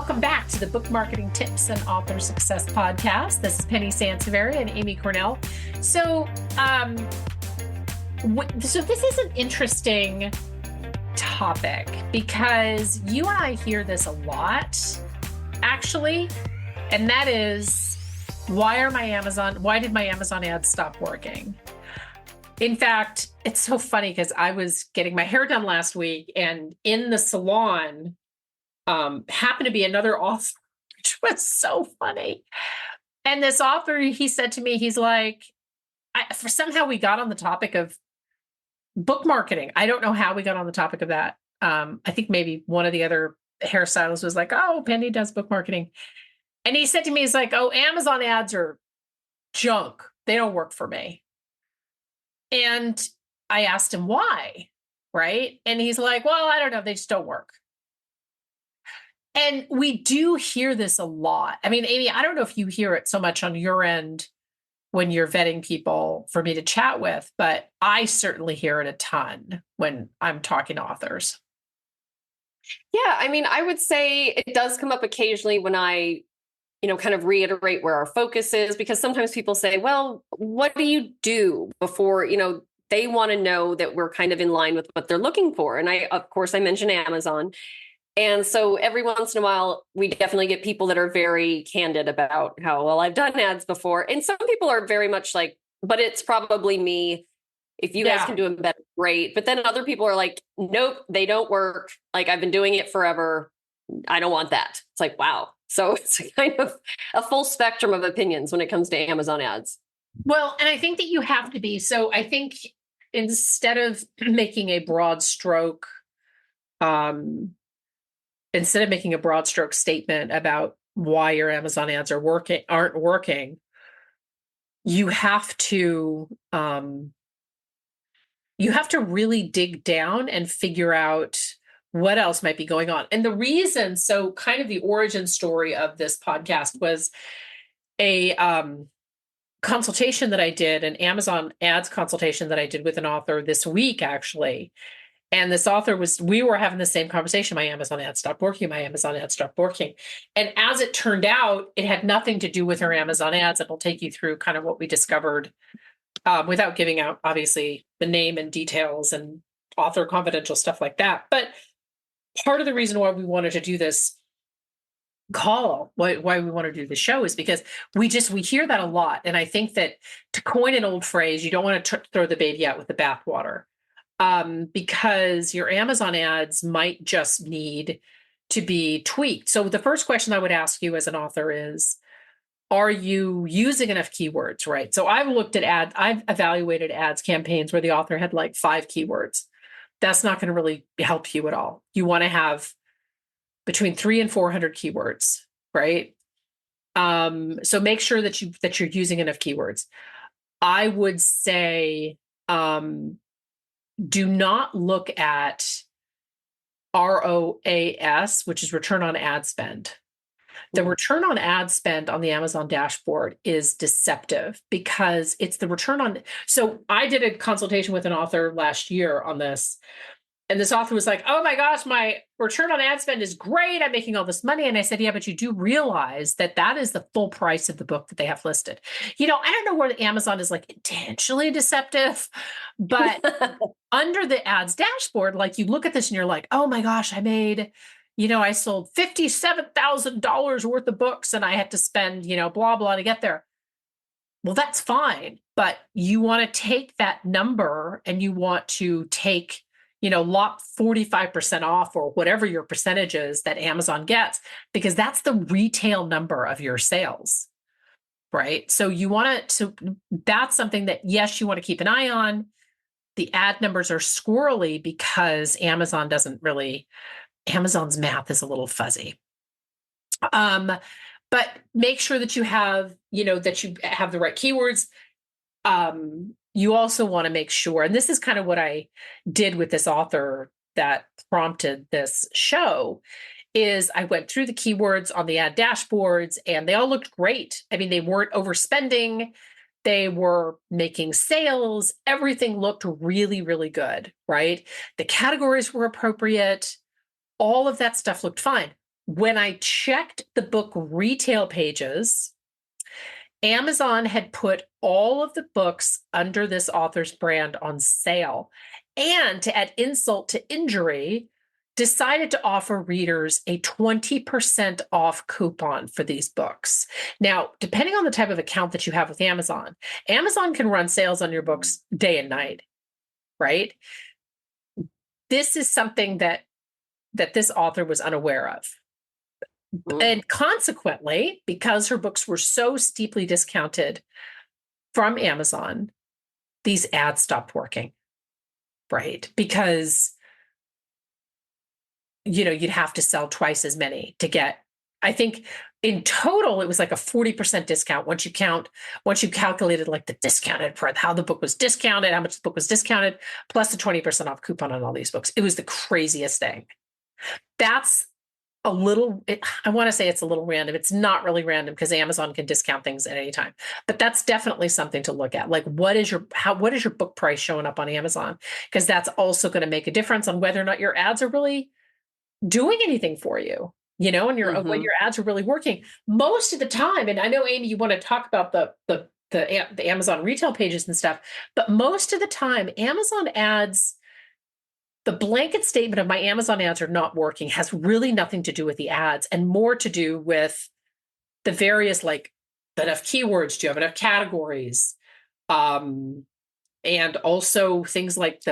Welcome back to the Book Marketing Tips and Author Success Podcast. This is Penny Sansevieri and Amy Cornell. So this is an interesting topic because you and I hear this a lot, actually, and that is, why did my Amazon ads stop working? In fact, it's so funny because I was getting my hair done last week, and in the salon happened to be another author, which was so funny. And this author, he said to me, he's like, somehow we got on the topic of book marketing. I don't know how we got on the topic of that. I think maybe one of the other hairstylists was like, oh, Penny does book marketing. And he said to me, he's like, oh, Amazon ads are junk. They don't work for me. And I asked him why, right? And he's like, well, I don't know. They just don't work. And we do hear this a lot. I mean, Amy, I don't know if you hear it so much on your end when you're vetting people for me to chat with, but I certainly hear it a ton when I'm talking to authors. Yeah, I mean, I would say it does come up occasionally when I, kind of reiterate where our focus is, because sometimes people say, well, what do you do before, they want to know that we're kind of in line with what they're looking for. And of course, I mentioned Amazon. And so every once in a while, we definitely get people that are very candid about how, well, I've done ads before. And some people are very much like, but it's probably me. If you guys can do it better, great. But then other people are like, nope, they don't work. Like, I've been doing it forever. I don't want that. It's like, wow. So it's kind of a full spectrum of opinions when it comes to Amazon ads. Well, and I think that you have to be. So I think instead of making a broad stroke, statement about why your Amazon ads aren't working, you have to really dig down and figure out what else might be going on. And the reason, so kind of the origin story of this podcast was a consultation that I did, an Amazon ads consultation that I did with an author this week, actually. And this author we were having the same conversation. My Amazon ads stopped working. My Amazon ads stopped working. And as it turned out, it had nothing to do with her Amazon ads. It'll take you through kind of what we discovered without giving out, obviously, the name and details and author confidential stuff like that. But part of the reason why we wanted to do this call, why we want to do the show, is because we hear that a lot. And I think that, to coin an old phrase, you don't want to throw the baby out with the bathwater. Because your Amazon ads might just need to be tweaked. So the first question I would ask you as an author is, are you using enough keywords, right? So I've evaluated ads campaigns where the author had like 5 keywords. That's not going to really help you at all. You want to have between 300 and 400 keywords, right? So make sure that you're using enough keywords. I would say, do not look at ROAS, which is return on ad spend. The return on ad spend on the Amazon dashboard is deceptive because it's the return on. So I did a consultation with an author last year on this, and this author was like, oh my gosh, my return on ad spend is great. I'm making all this money. And I said, yeah, but you do realize that is the full price of the book that they have listed. I don't know where Amazon is like intentionally deceptive, but under the ads dashboard, like, you look at this and you're like, oh my gosh, I sold $57,000 worth of books and I had to spend, blah, blah to get there. Well, that's fine. But you want to take that number and you want to take, lop 45% off or whatever your percentage is that Amazon gets, because that's the retail number of your sales, right? So that's something that, yes, you want to keep an eye on. The ad numbers are squirrely because Amazon's math is a little fuzzy. But make sure that you have the right keywords. You also want to make sure, and this is kind of what I did with this author that prompted this show, is I went through the keywords on the ad dashboards and they all looked great. I mean, they weren't overspending. They were making sales. Everything looked really, really good, right? The categories were appropriate. All of that stuff looked fine. when I checked the book retail pages, Amazon had put all of the books under this author's brand on sale. And to add insult to injury, decided to offer readers a 20% off coupon for these books. Now, depending on the type of account that you have with Amazon, Amazon can run sales on your books day and night, right? This is something that this author was unaware of. And consequently, because her books were so steeply discounted from Amazon, these ads stopped working, right? Because, you'd have to sell twice as many to get, I think in total, it was like a 40% discount once you calculated like the discounted price, how the book was discounted, how much the book was discounted, plus the 20% off coupon on all these books. It was the craziest thing. That's I want to say it's a little random. It's not really random because Amazon can discount things at any time, but that's definitely something to look at. Like, what is your book price showing up on Amazon? Because that's also going to make a difference on whether or not your ads are really doing anything for you, and when your ads are really working most of the time. And I know, Amy, you want to talk about the Amazon retail pages and stuff, but most of the time, Amazon ads, the blanket statement of my Amazon ads are not working has really nothing to do with the ads and more to do with the various, like, enough keywords, do you have enough categories? And also things like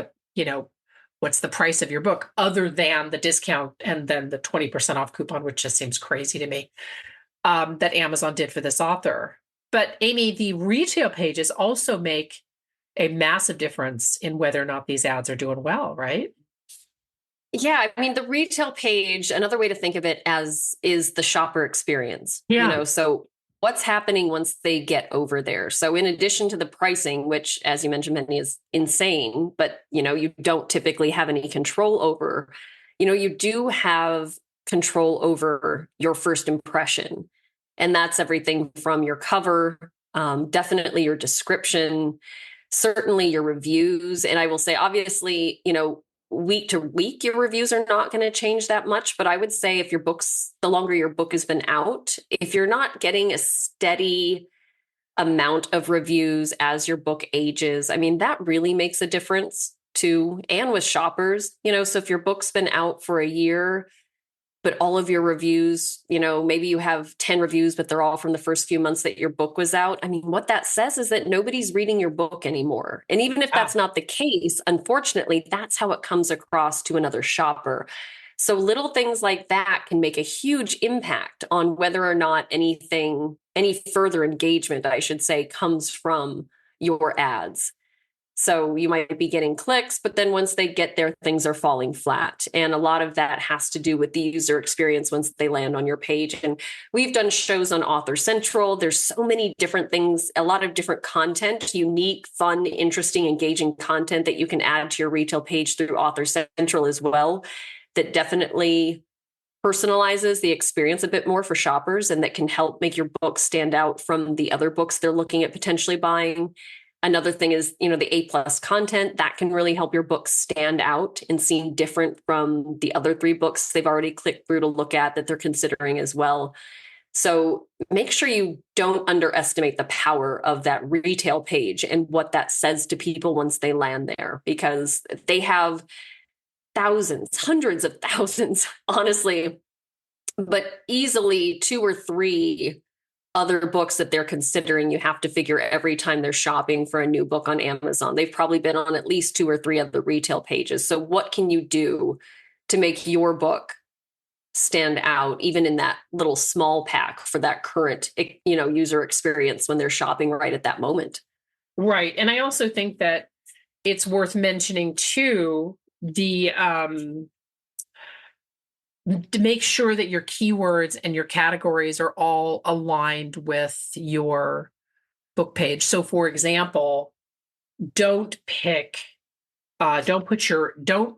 what's the price of your book other than the discount and then the 20% off coupon, which just seems crazy to me, that Amazon did for this author. But Amy, the retail pages also make a massive difference in whether or not these ads are doing well, right? Yeah, I mean, the retail page, another way to think of it as is the shopper experience. Yeah. So what's happening once they get over there? So in addition to the pricing, which, as you mentioned, Benny, is insane, but you don't typically have any control over, you do have control over your first impression. And that's everything from your cover, definitely your description, certainly your reviews. And I will say, obviously, week to week, your reviews are not going to change that much. But I would say the longer your book has been out, if you're not getting a steady amount of reviews as your book ages, I mean, that really makes a difference too. And with shoppers, so if your book's been out for a year, but all of your reviews, maybe you have 10 reviews, but they're all from the first few months that your book was out. I mean, what that says is that nobody's reading your book anymore. And even if that's not the case, unfortunately, that's how it comes across to another shopper. So little things like that can make a huge impact on whether or not any further engagement, I should say, comes from your ads. So you might be getting clicks, but then once they get there, things are falling flat. And a lot of that has to do with the user experience once they land on your page. And we've done shows on Author Central. There's so many different things, a lot of different content, unique, fun, interesting, engaging content that you can add to your retail page through Author Central as well, that definitely personalizes the experience a bit more for shoppers and that can help make your book stand out from the other books they're looking at potentially buying. Another thing is, the A+ content that can really help your book stand out and seem different from the other 3 books they've already clicked through to look at that they're considering as well. So make sure you don't underestimate the power of that retail page and what that says to people once they land there, because they have thousands, hundreds of thousands, honestly, but easily 2 or 3 other books that they're considering. You have to figure every time they're shopping for a new book on Amazon, they've probably been on at least 2 or 3 other retail pages. So what can you do to make your book stand out, even in that little small pack for that current, user experience when they're shopping right at that moment? Right. And I also think that it's worth mentioning too, to make sure that your keywords and your categories are all aligned with your book page. So for example, don't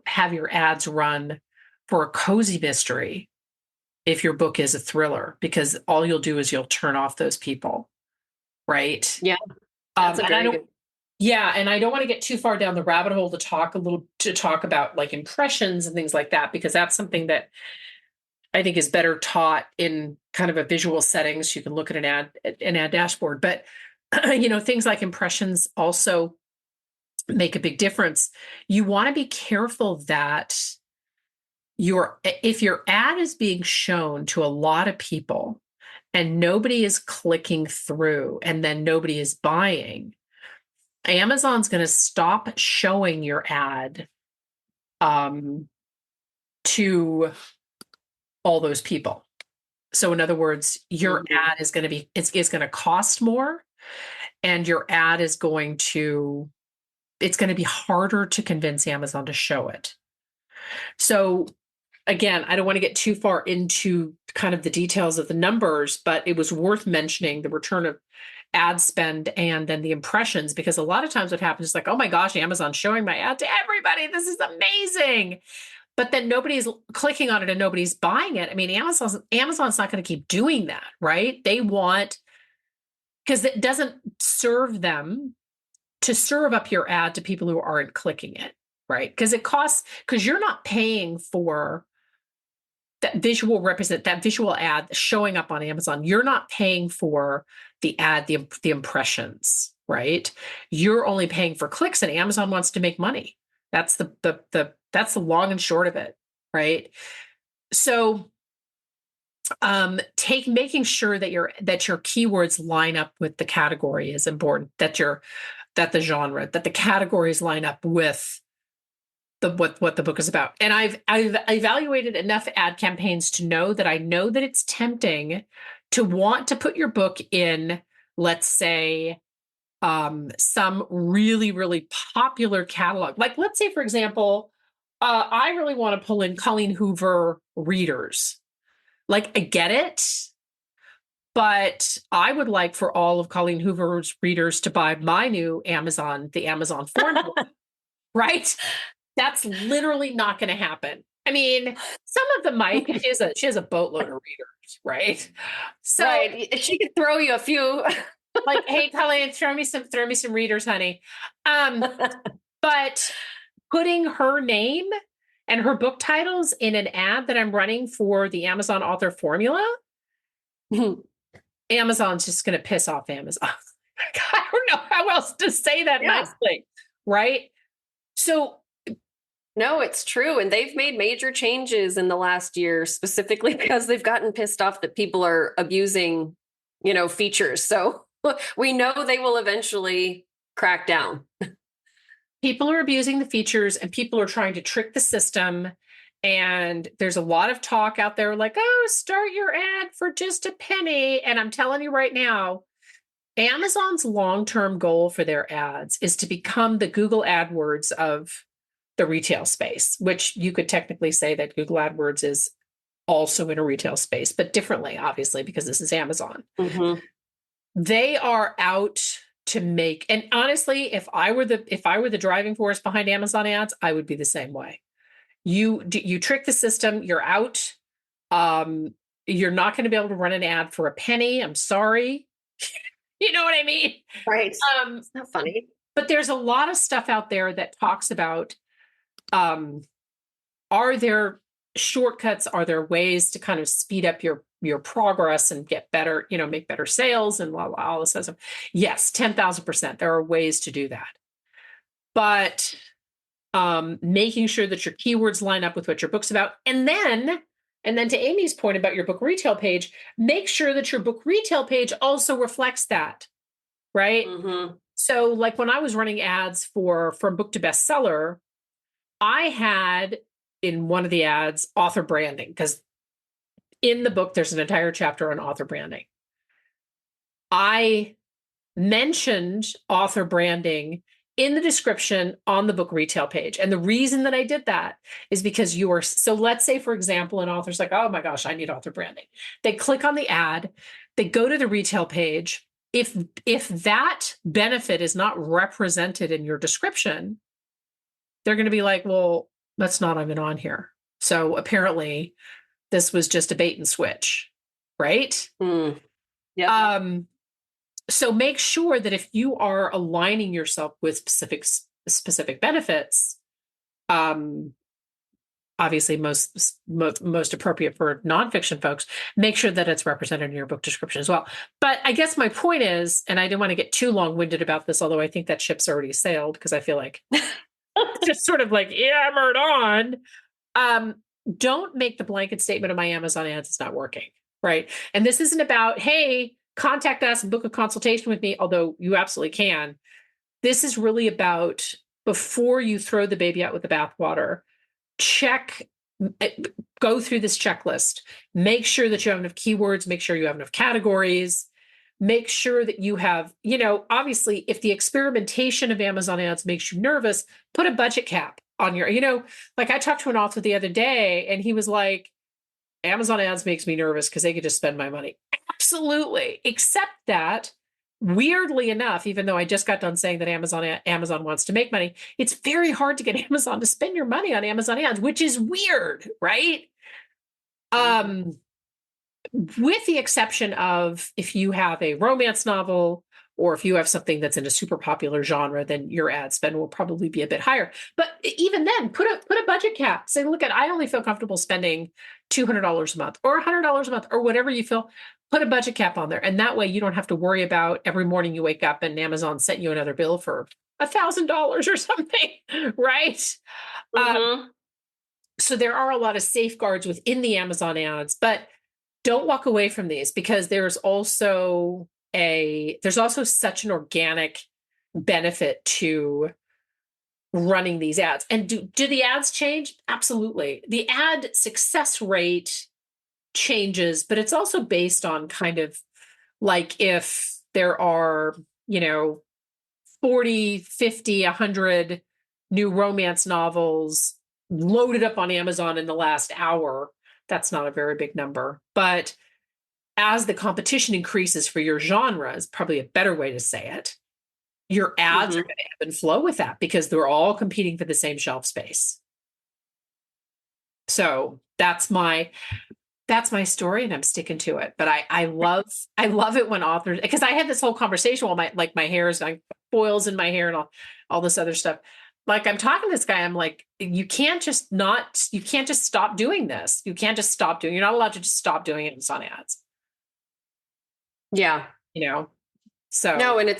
have your ads run for a cozy mystery if your book is a thriller, because all you'll do is you'll turn off those people. Right. Yeah. That's Yeah. And I don't want to get too far down the rabbit hole to talk about like impressions and things like that, because that's something that I think is better taught in kind of a visual setting. So you can look at an ad dashboard, but things like impressions also make a big difference. You want to be careful that if your ad is being shown to a lot of people and nobody is clicking through and then nobody is buying, Amazon's going to stop showing your ad to all those people. So in other words, your ad is going to it's going to cost more, and your ad is it's going to be harder to convince Amazon to show it. So again, I don't want to get too far into kind of the details of the numbers, but it was worth mentioning the return of ad spend and then the impressions, because a lot of times what happens is like, oh my gosh, Amazon's showing my ad to everybody. This is amazing. But then nobody's clicking on it and nobody's buying it. I mean, Amazon's not going to keep doing that, right? They want, because it doesn't serve them to serve up your ad to people who aren't clicking it, right? Because because you're not paying for that visual ad showing up on Amazon. You're not paying for the ad, the impressions, right? You're only paying for clicks, and Amazon wants to make money. That's that's the long and short of it, right? So making sure that your keywords line up with the category is important, that the genre, that the categories line up with what the book is about. And I've evaluated enough ad campaigns to know that it's tempting to want to put your book in, let's say, some really, really popular catalog. Like, let's say, for example, I really want to pull in Colleen Hoover readers. Like, I get it, but I would like for all of Colleen Hoover's readers to buy my new the Amazon formula, right? That's literally not going to happen. I mean, some of them might. She has a boatload of readers, right? So right. She could throw you a few. like, hey, Colleen, throw me some readers, honey. But putting her name and her book titles in an ad that I'm running for the Amazon author formula, Amazon's just going to piss off Amazon. I don't know how else to say that nicely, right? So no, it's true. And they've made major changes in the last year, specifically because they've gotten pissed off that people are abusing, features. So we know they will eventually crack down. People are abusing the features and people are trying to trick the system. And there's a lot of talk out there like, oh, start your ad for just a penny. And I'm telling you right now, Amazon's long-term goal for their ads is to become the Google AdWords of the retail space, which you could technically say that Google AdWords is also in a retail space, but differently, obviously, because this is Amazon. Mm-hmm. They are out to make, and honestly, if I were the driving force behind Amazon ads, I would be the same way. You trick the system, you're out. You're not going to be able to run an ad for a penny. I'm sorry. You know what I mean? Right. It's not funny. But there's a lot of stuff out there that talks about, are there shortcuts? Are there ways to kind of speed up your progress and get better, make better sales and all this stuff? Yes, 10,000%. There are ways to do that. But making sure that your keywords line up with what your book's about. And then to Amy's point about your book retail page, make sure that your book retail page also reflects that, right? Mm-hmm. So like when I was running ads from book to bestseller, I had in one of the ads author branding, because in the book, there's an entire chapter on author branding. I mentioned author branding in the description on the book retail page. And the reason that I did that is because so let's say, for example, an author's like, oh my gosh, I need author branding. They click on the ad, they go to the retail page. If that benefit is not represented in your description, they're going to be like, well, that's not even on here. So apparently this was just a bait and switch, right? Yeah. So make sure that if you are aligning yourself with specific benefits, obviously most appropriate for nonfiction folks, make sure that it's represented in your book description as well. But I guess my point is, and I didn't want to get too long-winded about this, although I think that ship's already sailed because I feel like just sort of like yammered on. Don't make the blanket statement of my Amazon ads is not working, right? And this isn't about, hey, contact us and book a consultation with me, although you absolutely can. This is really about, before you throw the baby out with the bathwater, go through this checklist, make sure that you have enough keywords, make sure you have enough categories, make sure that you have, obviously, if the experimentation of Amazon ads makes you nervous, put a budget cap on your, like I talked to an author the other day and he was like, Amazon ads makes me nervous because they could just spend my money. Absolutely. Except that, weirdly enough, even though I just got done saying that Amazon wants to make money, it's very hard to get Amazon to spend your money on Amazon ads, which is weird, right? With the exception of if you have a romance novel or if you have something that's in a super popular genre, then your ad spend will probably be a bit higher. But even then, put a budget cap. Say, look, I only feel comfortable spending $200 a month or $100 a month or whatever you feel. Put a budget cap on there. And that way you don't have to worry about every morning you wake up and Amazon sent you another bill for $1,000 or something, right? So there are a lot of safeguards within the Amazon ads, but don't walk away from these because there's also such an organic benefit to running these ads. And do the ads change? Absolutely. The ad success rate changes, but it's also based on kind of like if there are, 40, 50, 100 new romance novels loaded up on Amazon in the last hour, that's not a very big number. But as the competition increases for your genre, is probably a better way to say it, your ads are going to ebb and flow with that because they're all competing for the same shelf space. So that's my story and I'm sticking to it. But I love it when authors, because I had this whole conversation while my hair is like boils in my hair and all this other stuff. Like I'm talking to this guy, I'm like, you can't just stop doing this. You can't just stop doing, you're not allowed to just stop doing it on ads. Yeah. So. No, and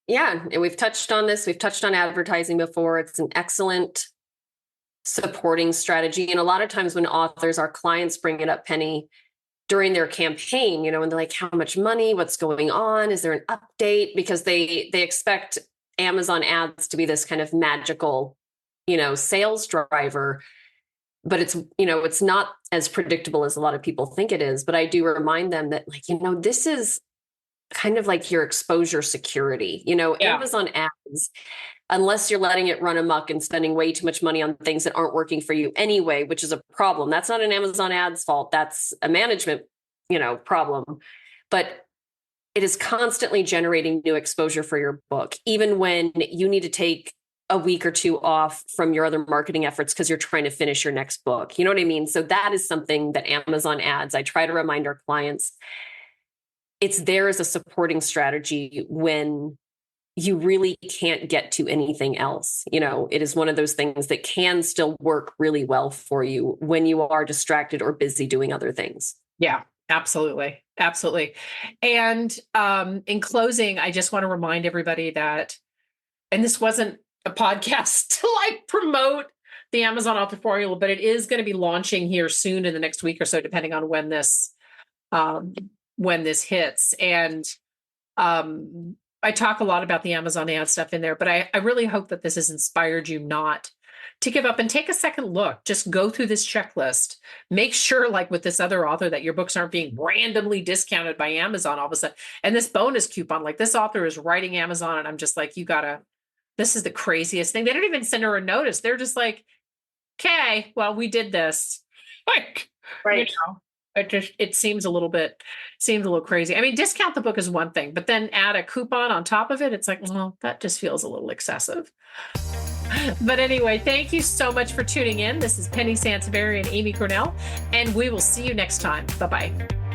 and we've touched on this. We've touched on advertising before. It's an excellent supporting strategy. And a lot of times when authors, our clients bring it up, Penny, during their campaign, and they're like, how much money, what's going on? Is there an update? Because they expect Amazon ads to be this kind of magical, sales driver, but it's not as predictable as a lot of people think it is. But I do remind them that this is kind of like your exposure security, Amazon ads, unless you're letting it run amok and spending way too much money on things that aren't working for you anyway, which is a problem. That's not an Amazon ads fault. That's a management, problem. But it is constantly generating new exposure for your book, even when you need to take a week or two off from your other marketing efforts because you're trying to finish your next book. You know what I mean? So that is something that Amazon ads, I try to remind our clients, it's there as a supporting strategy when you really can't get to anything else. It is one of those things that can still work really well for you when you are distracted or busy doing other things. Yeah, absolutely. Absolutely. And in closing, I just want to remind everybody that, and this wasn't a podcast to promote the Amazon Author Formula, but it is going to be launching here soon in the next week or so, depending on when this hits. And I talk a lot about the Amazon ad stuff in there, but I really hope that this has inspired you not to give up and take a second look. Just go through this checklist. Make sure, like with this other author, that your books aren't being randomly discounted by Amazon all of a sudden. And this bonus coupon, like this author is writing Amazon, and I'm just like, this is the craziest thing. They don't even send her a notice. They're just like, okay, well, we did this. Like, right. It seems a little crazy. I mean, discount the book is one thing, but then add a coupon on top of it. It's like, well, that just feels a little excessive. But anyway, thank you so much for tuning in. This is Penny Sansevieri and Amy Cornell, and we will see you next time. Bye-bye.